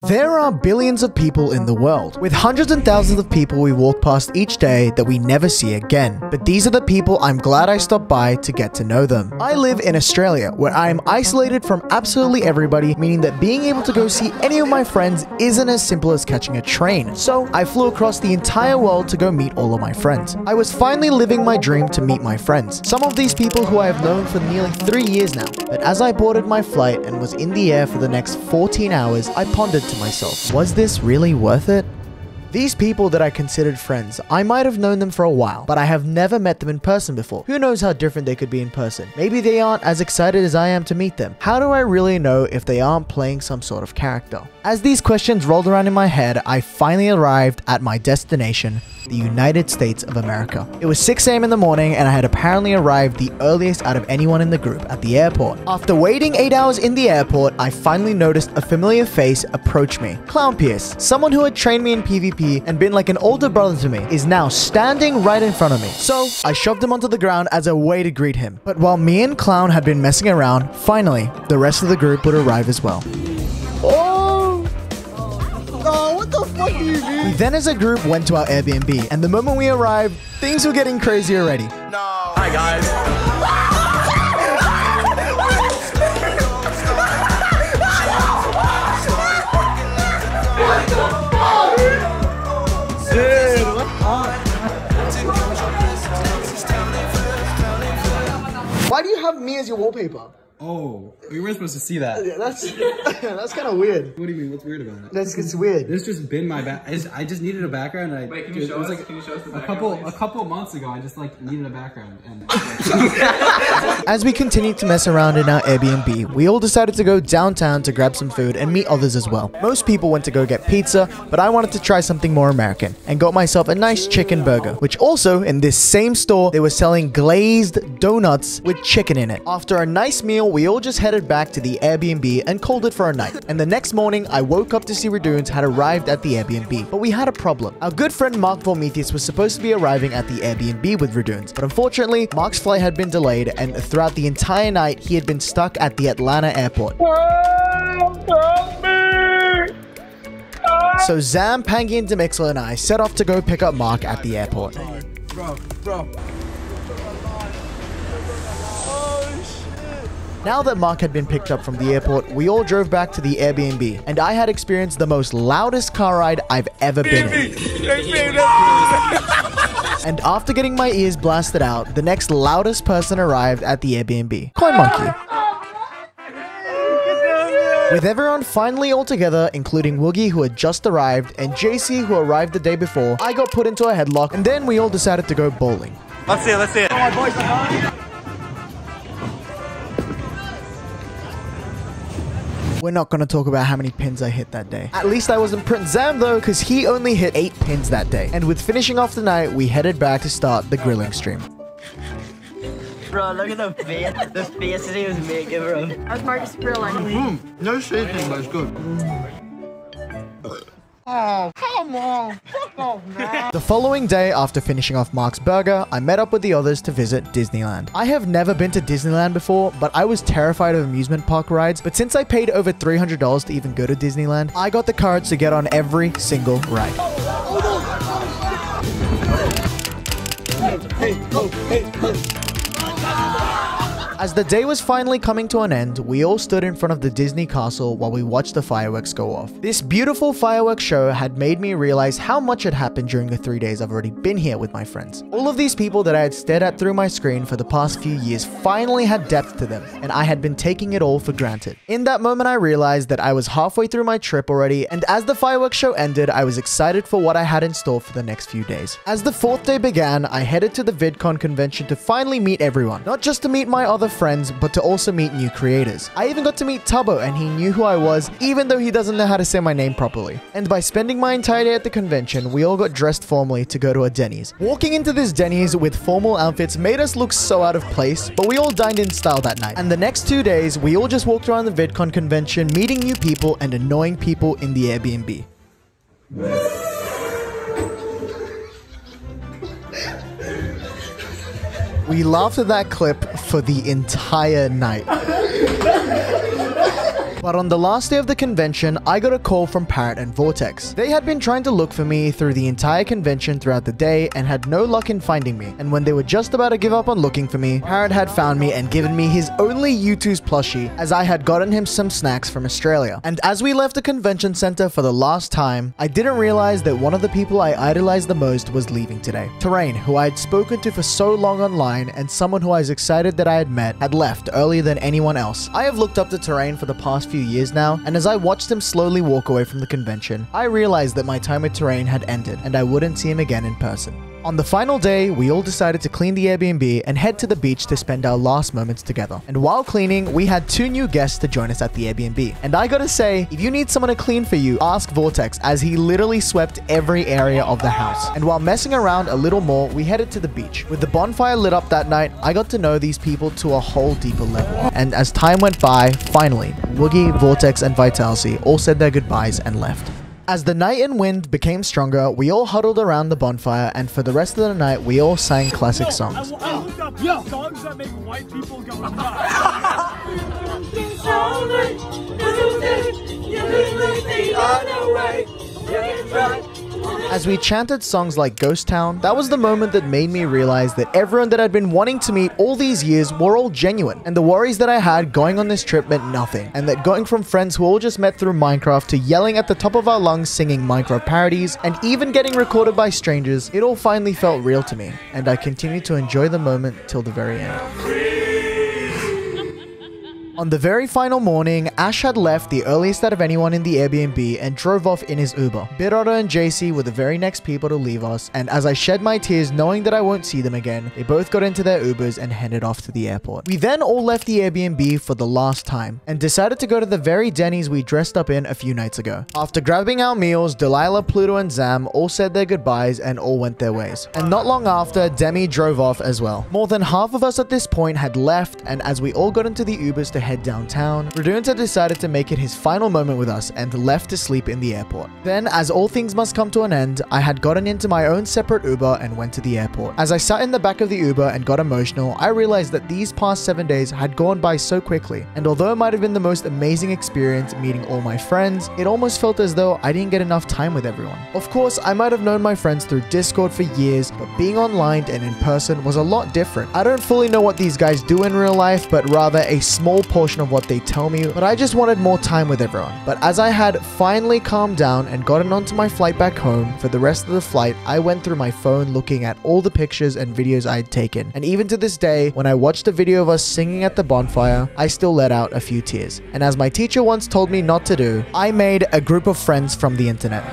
There are billions of people in the world, with hundreds and thousands of people we walk past each day that we never see again. But these are the people I'm glad I stopped by to get to know them. I live in Australia, where I am isolated from absolutely everybody, meaning that being able to go see any of my friends isn't as simple as catching a train. So I flew across the entire world to go meet all of my friends. I was finally living my dream to meet my friends. Some of these people who I have known for nearly 3 years now. But as I boarded my flight and was in the air for the next 14 hours, I pondered to myself, was this really worth it? These people that I considered friends, I might have known them for a while, but I have never met them in person before. Who knows how different they could be in person? Maybe they aren't as excited as I am to meet them. How do I really know if they aren't playing some sort of character? As these questions rolled around in my head, I finally arrived at my destination, the United States of America. It was 6 AM in the morning and I had apparently arrived the earliest out of anyone in the group at the airport. After waiting 8 hours in the airport, I finally noticed a familiar face approach me. Clown Pierce, someone who had trained me in PvP and been like an older brother to me, is now standing right in front of me. So I shoved him onto the ground as a way to greet him. But while me and Clown had been messing around, finally, the rest of the group would arrive as well. What the fuck do you mean? We then as a group went to our Airbnb, and the moment we arrived, things were getting crazy already. No. Hi guys. Why do you have me as your wallpaper? Oh, we weren't supposed to see that. Yeah, that's kind of weird. What do you mean? What's weird about it? It's weird. This just been my back. I just needed a background. And Wait, can you show us? Like, can you show us the background? A couple months ago, I just like needed a background. And as we continued to mess around in our Airbnb, we all decided to go downtown to grab some food and meet others as well. Most people went to go get pizza, but I wanted to try something more American and got myself a nice chicken burger, which also in this same store they were selling glazed donuts with chicken in it. After a nice meal, we all just headed back to the Airbnb and called it for a night. And the next morning, I woke up to see Radoons had arrived at the Airbnb. But we had a problem. Our good friend Mark Vormethius was supposed to be arriving at the Airbnb with Radoons. But unfortunately, Mark's flight had been delayed, and throughout the entire night, he had been stuck at the Atlanta airport. So Zam, Pangy, and Demixler and I set off to go pick up Mark at the airport. Bro. Now that Mark had been picked up from the airport, we all drove back to the Airbnb, and I had experienced the most loudest car ride I've ever been in. And after getting my ears blasted out, the next loudest person arrived at the Airbnb. Coin Monkey. With everyone finally all together, including Woogie who had just arrived, and JC who arrived the day before, I got put into a headlock, and then we all decided to go bowling. Let's see it. We're not going to talk about how many pins I hit that day. At least I wasn't Prince Zam though, because he only hit 8 pins that day. And with finishing off the night, we headed back to start the grilling stream. Bro, look at the faces he was making, bro. How's Marcus grilling? no seasoning, but it's good. Oh, come on. Fuck off, man. The following day, after finishing off Mark's burger, I met up with the others to visit Disneyland. I have never been to Disneyland before, but I was terrified of amusement park rides. But since I paid over $300 to even go to Disneyland, I got the courage to get on every single ride. As the day was finally coming to an end, we all stood in front of the Disney castle while we watched the fireworks go off. This beautiful fireworks show had made me realize how much had happened during the 3 days I've already been here with my friends. All of these people that I had stared at through my screen for the past few years finally had depth to them, and I had been taking it all for granted. In that moment, I realized that I was halfway through my trip already, and as the fireworks show ended, I was excited for what I had in store for the next few days. As the 4th day began, I headed to the VidCon convention to finally meet everyone. Not just to meet my other friends, but to also meet new creators. I even got to meet Tubbo, and he knew who I was, even though he doesn't know how to say my name properly. And by spending my entire day at the convention, we all got dressed formally to go to a Denny's. Walking into this Denny's with formal outfits made us look so out of place, but we all dined in style that night. And the next 2 days, we all just walked around the VidCon convention, meeting new people and annoying people in the Airbnb. We laughed at that clip for the entire night. But on the last day of the convention, I got a call from Parrot and Vortex. They had been trying to look for me through the entire convention throughout the day and had no luck in finding me. And when they were just about to give up on looking for me, Parrot had found me and given me his only U2's plushie, as I had gotten him some snacks from Australia. And as we left the convention center for the last time, I didn't realize that one of the people I idolized the most was leaving today. Terrain, who I had spoken to for so long online and someone who I was excited that I had met, had left earlier than anyone else. I have looked up to Terrain for the past few years now, and as I watched him slowly walk away from the convention, I realized that my time with Terrain had ended and I wouldn't see him again in person. On the final day, we all decided to clean the Airbnb and head to the beach to spend our last moments together. And while cleaning, we had 2 new guests to join us at the Airbnb. And I gotta say, if you need someone to clean for you, ask Vortex, as he literally swept every area of the house. And while messing around a little more, we headed to the beach. With the bonfire lit up that night, I got to know these people to a whole deeper level. And as time went by, finally, Woogie, Vortex, and Vitality all said their goodbyes and left. As the night and wind became stronger, we all huddled around the bonfire, and for the rest of the night, we all sang classic songs. I looked up songs that make white people go nuts. As we chanted songs like Ghost Town, that was the moment that made me realize that everyone that I'd been wanting to meet all these years were all genuine, and the worries that I had going on this trip meant nothing, and that going from friends who all just met through Minecraft to yelling at the top of our lungs singing Minecraft parodies, and even getting recorded by strangers, it all finally felt real to me, and I continued to enjoy the moment till the very end. On the very final morning, Ash had left the earliest out of anyone in the Airbnb and drove off in his Uber. Bidotta and JC were the very next people to leave us, and as I shed my tears knowing that I won't see them again, they both got into their Ubers and headed off to the airport. We then all left the Airbnb for the last time, and decided to go to the very Denny's we dressed up in a few nights ago. After grabbing our meals, Delilah, Pluto, and Zam all said their goodbyes and all went their ways. And not long after, Demi drove off as well. More than half of us at this point had left, and as we all got into the Ubers to head downtown, Redunta decided to make it his final moment with us and left to sleep in the airport. Then, as all things must come to an end, I had gotten into my own separate Uber and went to the airport. As I sat in the back of the Uber and got emotional, I realized that these past 7 days had gone by so quickly, and although it might have been the most amazing experience meeting all my friends, it almost felt as though I didn't get enough time with everyone. Of course, I might have known my friends through Discord for years, but being online and in person was a lot different. I don't fully know what these guys do in real life, but rather a small portion of what they tell me, but I just wanted more time with everyone. But as I had finally calmed down and gotten onto my flight back home, for the rest of the flight, I went through my phone looking at all the pictures and videos I had taken. And even to this day, when I watched a video of us singing at the bonfire, I still let out a few tears. And as my teacher once told me not to do, I made a group of friends from the internet.